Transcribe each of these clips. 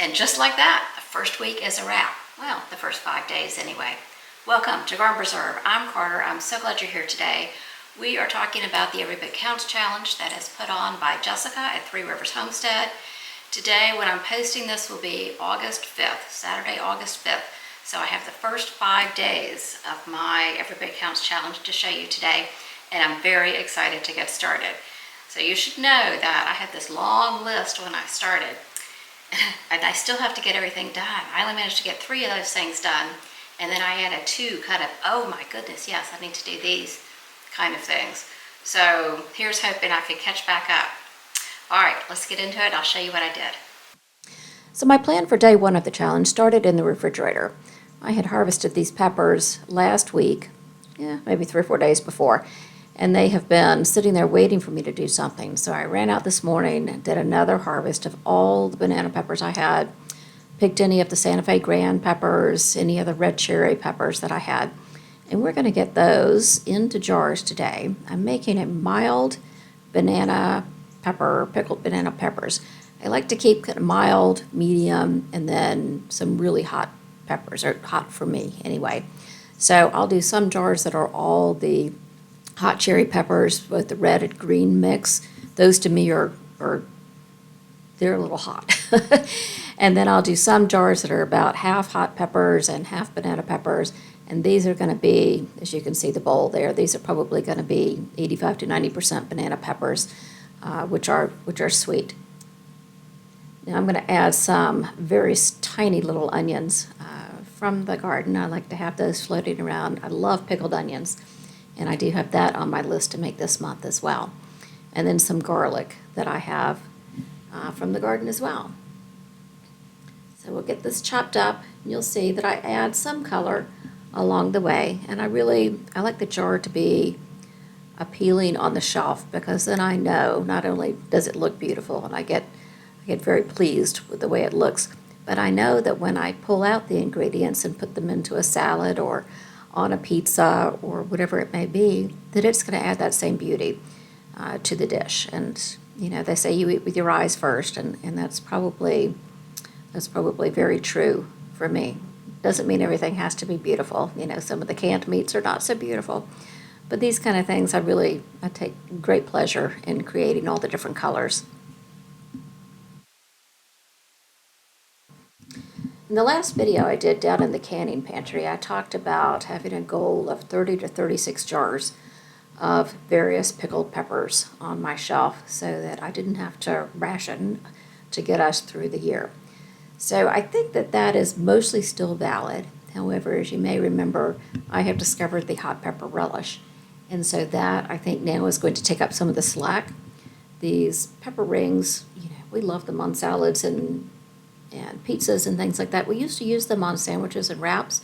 And just like that, the first week is a wrap. Well, the first 5 days anyway. Welcome to Garden Preserve. I'm Carter. I'm so glad you're here today. We are talking about the Every Bit Counts Challenge that is put on by Jessica at Three Rivers Homestead. Today, when I'm posting this, will be August 5th, Saturday, August 5th. So I have the first 5 days of my Every Bit Counts Challenge to show you today, and I'm very excited to get started. So you should know that I had this long list when I started, and I still have to get everything done. I only managed to get 3 of those things done, and then I added 2 kind of, oh my goodness, yes, I need to do these kind of things. So here's hoping I could catch back up. All right, let's get into it. I'll show you what I did. So my plan for day 1 of the challenge started in the refrigerator. I had harvested these peppers last week, maybe 3 or 4 days before, and they have been sitting there waiting for me to do something. So I ran out this morning and did another harvest of all the banana peppers I had, picked any of the Santa Fe Grand peppers, any of the red cherry peppers that I had, and we're going to get those into jars today. I'm making a mild banana pepper, pickled banana peppers. I like to keep kind of mild, medium, and then some really hot peppers, or hot for me anyway. So I'll do some jars that are all the hot cherry peppers, both the red and green mix. Those to me are they're a little hot. And then I'll do some jars that are about half hot peppers and half banana peppers. And these are going to be, as you can see the bowl there, these are probably going to be 85 to 90% banana peppers, which are sweet. Now I'm going to add some very tiny little onions from the garden. I like to have those floating around. I love pickled onions, and I do have that on my list to make this month as well. And then some garlic that I have from the garden as well. So we'll get this chopped up, and you'll see that I add some color along the way. And I like the jar to be appealing on the shelf, because then I know not only does it look beautiful, and I get very pleased with the way it looks, but I know that when I pull out the ingredients and put them into a salad or on a pizza or whatever it may be, that it's going to add that same beauty to the dish. And you know, they say you eat with your eyes first, and that's probably very true for me. Doesn't mean everything has to be beautiful. You know, some of the canned meats are not so beautiful, but these kind of things I take great pleasure in creating all the different colors. In the last video I did down in the canning pantry, I talked about having a goal of 30 to 36 jars of various pickled peppers on my shelf so that I didn't have to ration to get us through the year. So I think that is mostly still valid. However, as you may remember, I have discovered the hot pepper relish. And so that, I think, now is going to take up some of the slack. These pepper rings, we love them on salads and pizzas and things like that. We used to use them on sandwiches and wraps.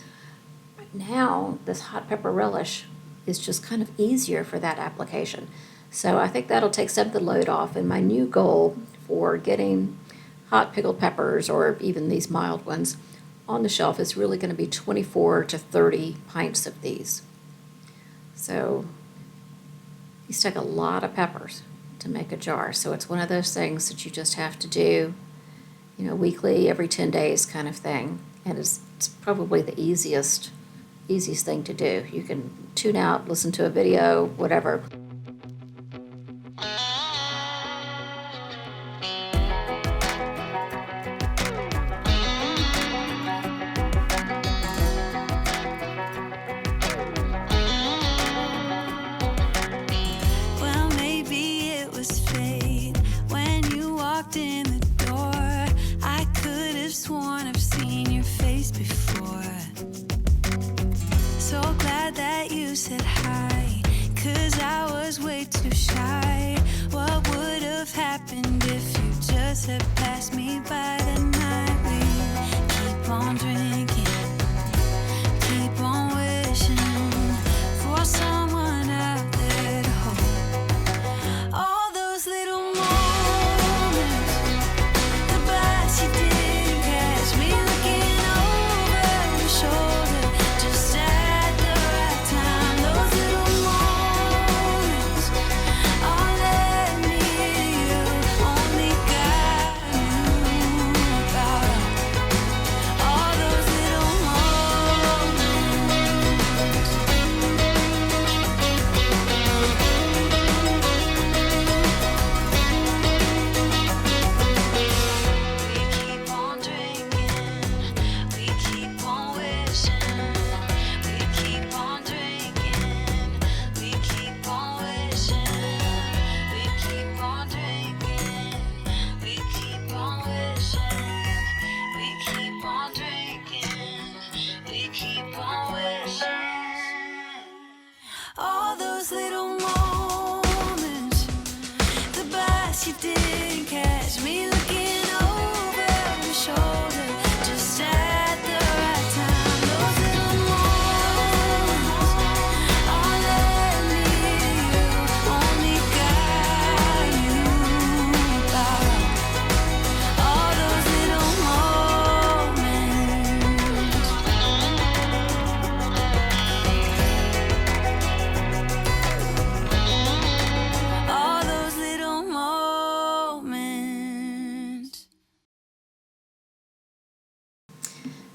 But now, this hot pepper relish is just kind of easier for that application. So I think that'll take some of the load off. And my new goal for getting hot pickled peppers, or even these mild ones, on the shelf is really going to be 24 to 30 pints of these. So these take a lot of peppers to make a jar. So it's one of those things that you just have to do weekly, every 10 days kind of thing. And it's probably the easiest thing to do. You can tune out, listen to a video, whatever. Well, maybe it was fate when you walked in the door. I could have sworn I've seen your face before. So glad that you said hi, 'cause I was way too shy. What would have happened if you just had passed me by the night? We keep on drinking, keep on wishing for someone out there to hold. All those little moments, the bites you didn't catch, me looking over your shoulder just at the right time. Those little moments all led me to you. Only God knew about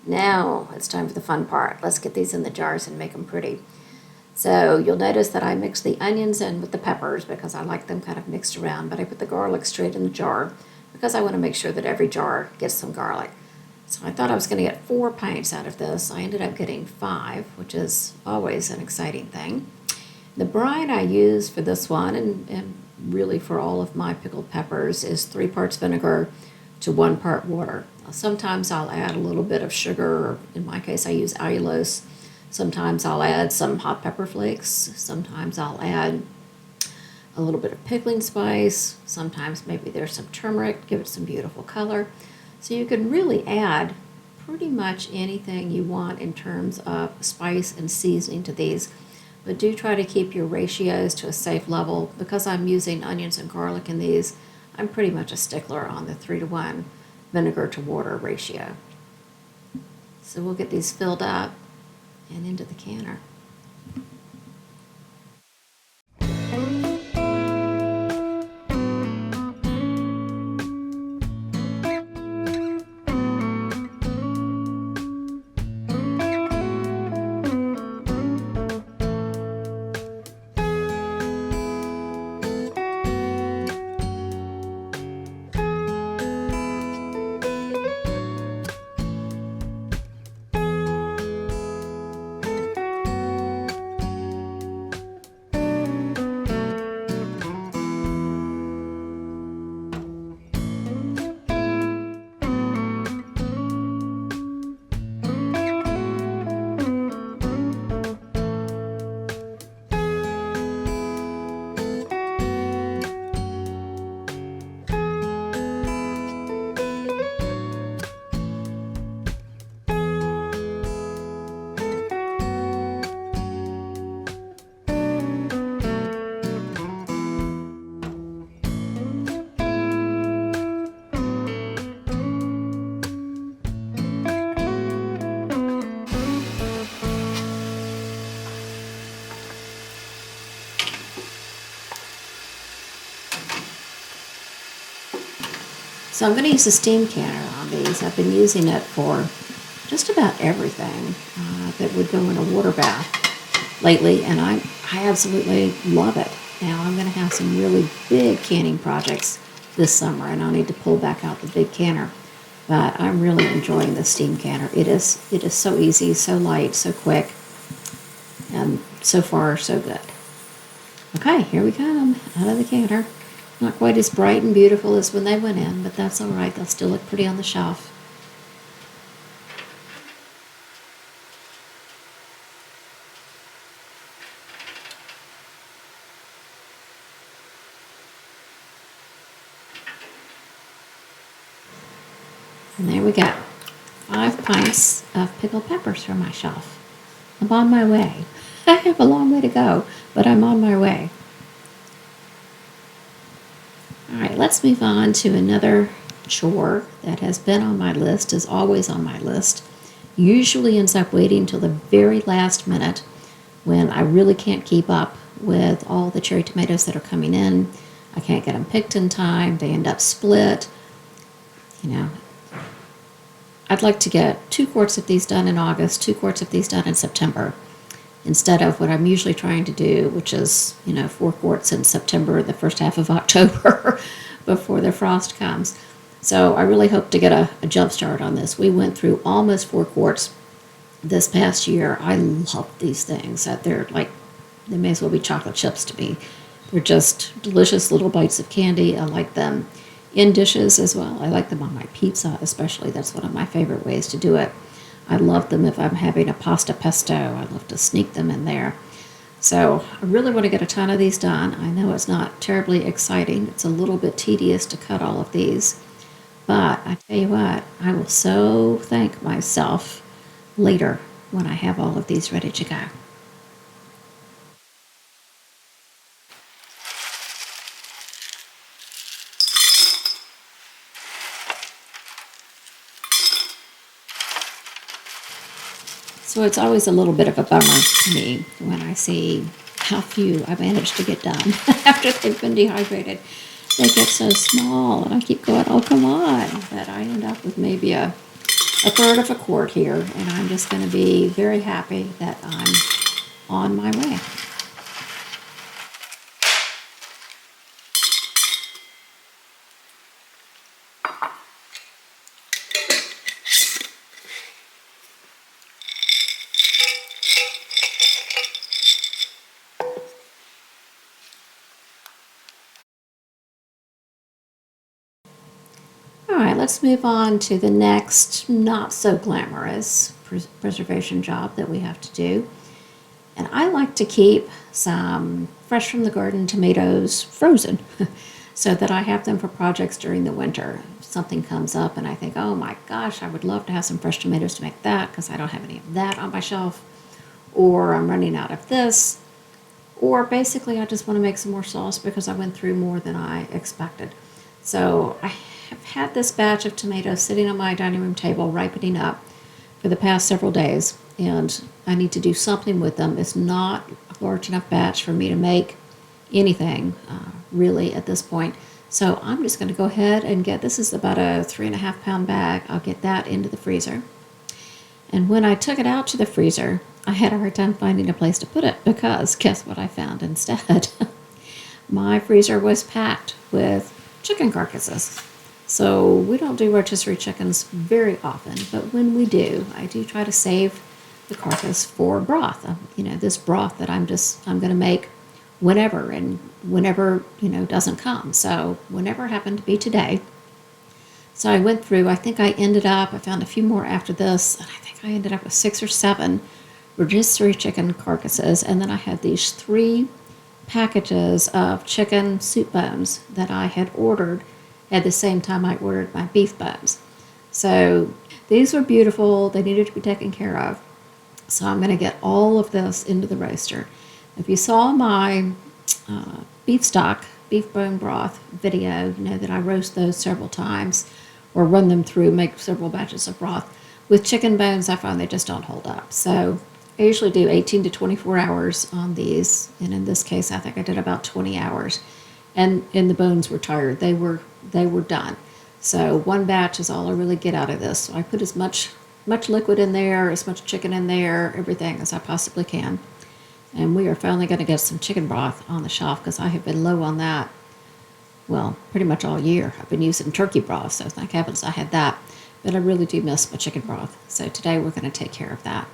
Now it's time for the fun part. Let's get these in the jars and make them pretty. So you'll notice that I mix the onions in with the peppers because I like them kind of mixed around, but I put the garlic straight in the jar because I want to make sure that every jar gets some garlic. So I thought I was going to get 4 pints out of this. I ended up getting 5, which is always an exciting thing. The brine I use for this one, and really for all of my pickled peppers, is 3 parts vinegar to 1 part water. Sometimes I'll add a little bit of sugar, or in my case I use allulose. Sometimes I'll add some hot pepper flakes. Sometimes I'll add a little bit of pickling spice. Sometimes maybe there's some turmeric, give it some beautiful color. So you can really add pretty much anything you want in terms of spice and seasoning to these. But do try to keep your ratios to a safe level. Because I'm using onions and garlic in these, I'm pretty much a stickler on the 3-to-1 vinegar to water ratio. So we'll get these filled up and into the canner. So I'm going to use a steam canner on these. I've been using it for just about everything that would go in a water bath lately, and I absolutely love it. Now I'm going to have some really big canning projects this summer, and I'll need to pull back out the big canner. But I'm really enjoying the steam canner. It is so easy, so light, so quick, and so far so good. Okay, here we come, out of the canner. Not quite as bright and beautiful as when they went in, but that's all right. They'll still look pretty on the shelf. And there we go. 5 pints of pickled peppers from my shelf. I'm on my way. I have a long way to go, but I'm on my way. All right, let's move on to another chore that has been on my list, is always on my list. Usually ends up waiting till the very last minute when I really can't keep up with all the cherry tomatoes that are coming in. I can't get them picked in time. They end up split. You know, I'd like to get 2 quarts of these done in August, 2 quarts of these done in September, instead of what I'm usually trying to do, which is, 4 quarts in September, the first half of October, before the frost comes. So I really hope to get a jump start on this. We went through almost 4 quarts this past year. I love these things. They're like, they may as well be chocolate chips to me. They're just delicious little bites of candy. I like them in dishes as well. I like them on my pizza especially. That's one of my favorite ways to do it. I love them if I'm having a pasta pesto. I love to sneak them in there. So I really want to get a ton of these done. I know it's not terribly exciting. It's a little bit tedious to cut all of these. But I tell you what, I will so thank myself later when I have all of these ready to go. So it's always a little bit of a bummer to me when I see how few I managed to get done after they've been dehydrated. They get so small, and I keep going, oh, come on. But I end up with maybe a a third of a quart here, and I'm just going to be very happy that I'm on my way. All right, let's move on to the next not so glamorous preservation job that we have to do. And I like to keep some fresh from the garden tomatoes frozen so that I have them for projects during the winter. If something comes up and I think, oh my gosh, I would love to have some fresh tomatoes to make that because I don't have any of that on my shelf, or I'm running out of this, or basically I just want to make some more sauce because I went through more than I expected. So I have had this batch of tomatoes sitting on my dining room table ripening up for the past several days, and I need to do something with them. It's not a large enough batch for me to make anything really at this point. So I'm just going to go ahead and this is about a 3.5 pound bag. I'll get that into the freezer. And when I took it out to the freezer, I had a hard time finding a place to put it because guess what I found instead? My freezer was packed with chicken carcasses. So we don't do rotisserie chickens very often, but when we do, I do try to save the carcass for broth. This broth that I'm going to make whenever, and whenever, doesn't come. So whenever happened to be today. So I went through, I found a few more after this, and I think I ended up with 6 or 7 rotisserie chicken carcasses. And then I had these 3 packages of chicken soup bones that I had ordered at the same time I ordered my beef bones. So these were beautiful. They needed to be taken care of. So I'm going to get all of this into the roaster. If you saw my beef bone broth video, you know that I roast those several times or run them through, make several batches of broth. With chicken bones, I find they just don't hold up. So I usually do 18 to 24 hours on these. And in this case, I think I did about 20 hours. And the bones were tired. They were done. So one batch is all I really get out of this. So I put as much liquid in there, as much chicken in there, everything as I possibly can. And we are finally going to get some chicken broth on the shelf because I have been low on that, well, pretty much all year. I've been using turkey broth, so thank heavens I had that. But I really do miss my chicken broth. So today we're going to take care of that.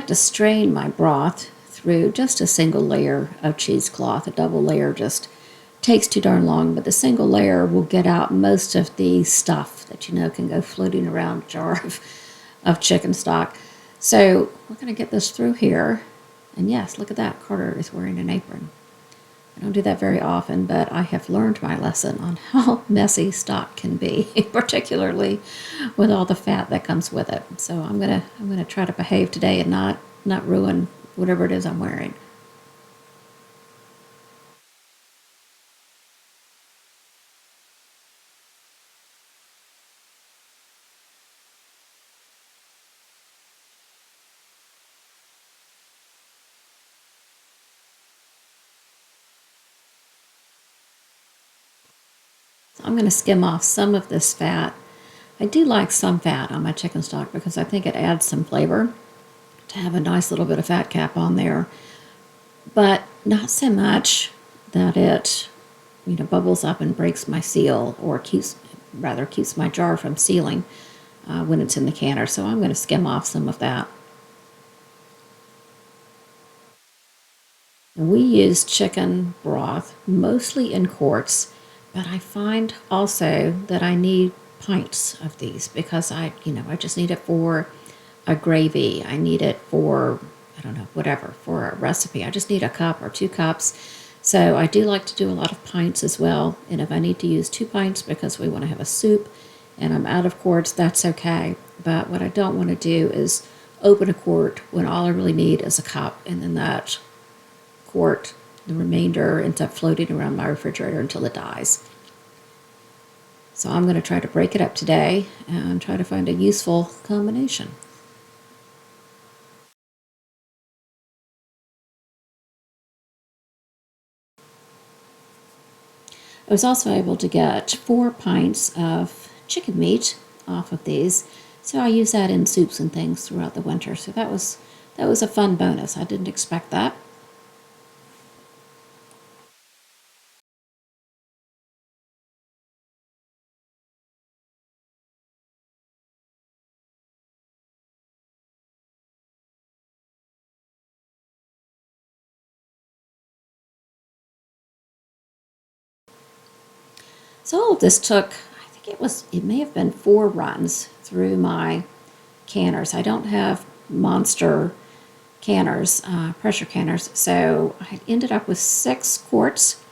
to strain my broth through just a single layer of cheesecloth. A double layer just takes too darn long, but the single layer will get out most of the stuff that can go floating around a jar of chicken stock. So we're going to get this through here. And yes, look at that. Carter is wearing an apron. I don't do that very often, but I have learned my lesson on how messy stock can be, particularly with all the fat that comes with it. So I'm gonna try to behave today and not ruin whatever it is I'm wearing. I'm going to skim off some of this fat. I do like some fat on my chicken stock because I think it adds some flavor to have a nice little bit of fat cap on there, but not so much that it bubbles up and breaks my seal, or keeps my jar from sealing when it's in the canner. So I'm going to skim off some of that. We use chicken broth mostly in quarts, but I find also that I need pints of these because I just need it for a gravy. I need it for, whatever, for a recipe. I just need a cup or 2 cups. So I do like to do a lot of pints as well. And if I need to use 2 pints because we want to have a soup and I'm out of quarts, that's okay. But what I don't want to do is open a quart when all I really need is a cup, and then that quart, the remainder, ends up floating around my refrigerator until it dies. So I'm going to try to break it up today and try to find a useful combination. I was also able to get 4 pints of chicken meat off of these, so I use that in soups and things throughout the winter. So that was a fun bonus. I didn't expect that. So all of this took, I think it may have been 4 runs through my canners. I don't have monster canners, pressure canners, so I ended up with 6 quarts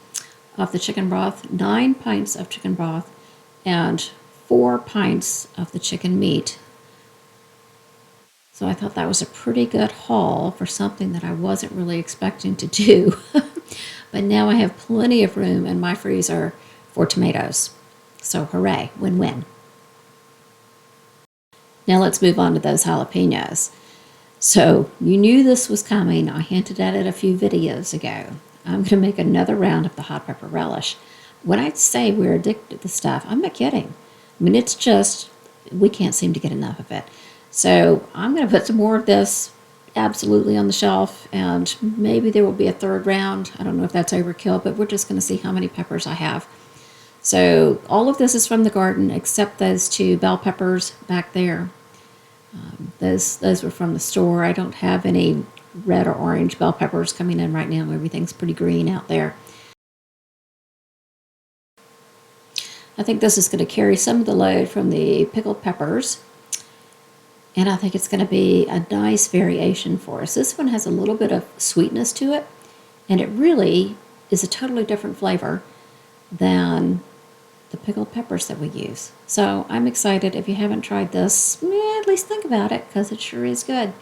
of the chicken broth, 9 pints of chicken broth, and 4 pints of the chicken meat. So I thought that was a pretty good haul for something that I wasn't really expecting to do. But now I have plenty of room in my freezer for tomatoes. So hooray, win-win. Now let's move on to those jalapenos. So you knew this was coming. I hinted at it a few videos ago. I'm going to make another round of the hot pepper relish. When I say we're addicted to the stuff, I'm not kidding. I mean, it's just, we can't seem to get enough of it. So I'm going to put some more of this absolutely on the shelf, and maybe there will be a 3rd round. I don't know if that's overkill, but we're just going to see how many peppers I have. So all of this is from the garden except those 2 bell peppers back there. Those were from the store. I don't have any red or orange bell peppers coming in right now. Everything's pretty green out there. I think this is going to carry some of the load from the pickled peppers, and I think it's going to be a nice variation for us. This one has a little bit of sweetness to it, and it really is a totally different flavor than the pickled peppers that we use. So I'm excited. If you haven't tried this, at least think about it, because it sure is good.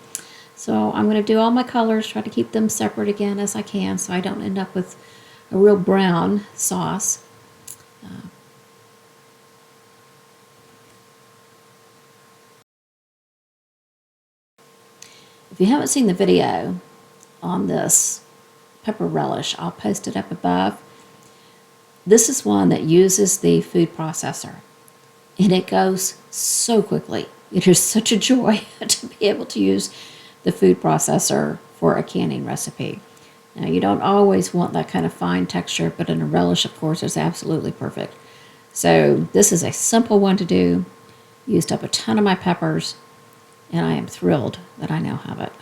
So I'm going to do all my colors, try to keep them separate again as I can so I don't end up with a real brown sauce. If you haven't seen the video on this pepper relish, I'll post it up above. This is one that uses the food processor, and it goes so quickly. It is such a joy to be able to use the food processor for a canning recipe. Now, you don't always want that kind of fine texture, but in a relish, of course, is absolutely perfect. So this is a simple one to do. Used up a ton of my peppers, and I am thrilled that I now have it.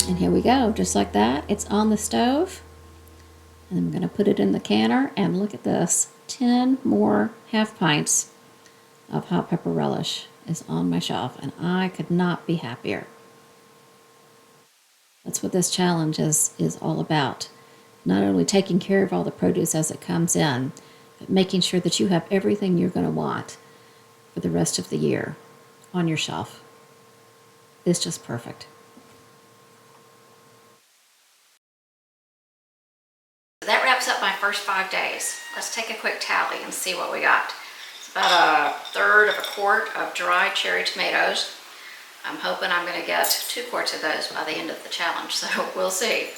And here we go, just like that. It's on the stove. And I'm gonna put it in the canner, and look at this. 10 more half pints of hot pepper relish is on my shelf, and I could not be happier. That's what this challenge is all about. Not only taking care of all the produce as it comes in, but making sure that you have everything you're going to want for the rest of the year on your shelf. It's just perfect. That wraps up my first 5 days. Let's take a quick tally and see what we got. It's about 1/3 of a quart of dried cherry tomatoes. I'm hoping I'm going to get 2 quarts of those by the end of the challenge, so we'll see.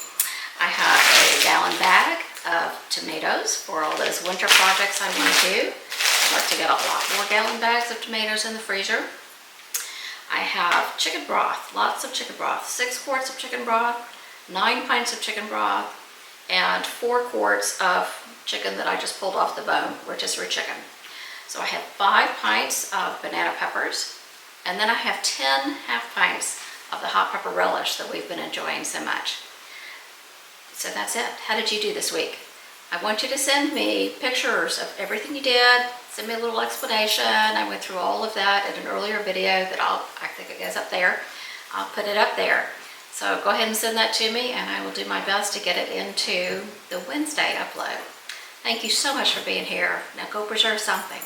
I have a gallon bag of tomatoes for all those winter projects I want to do. I'd like to get a lot more gallon bags of tomatoes in the freezer. I have chicken broth, lots of chicken broth, 6 quarts of chicken broth, 9 pints of chicken broth, and 4 quarts of chicken that I just pulled off the bone, rotisserie chicken. So I have 5 pints of banana peppers, and then I have 10 half pints of the hot pepper relish that we've been enjoying so much. So that's it. How did you do this week? I want you to send me pictures of everything you did. Send me a little explanation. I went through all of that in an earlier video that I think it goes up there. I'll put it up there. So go ahead and send that to me, and I will do my best to get it into the Wednesday upload. Thank you so much for being here. Now go preserve something.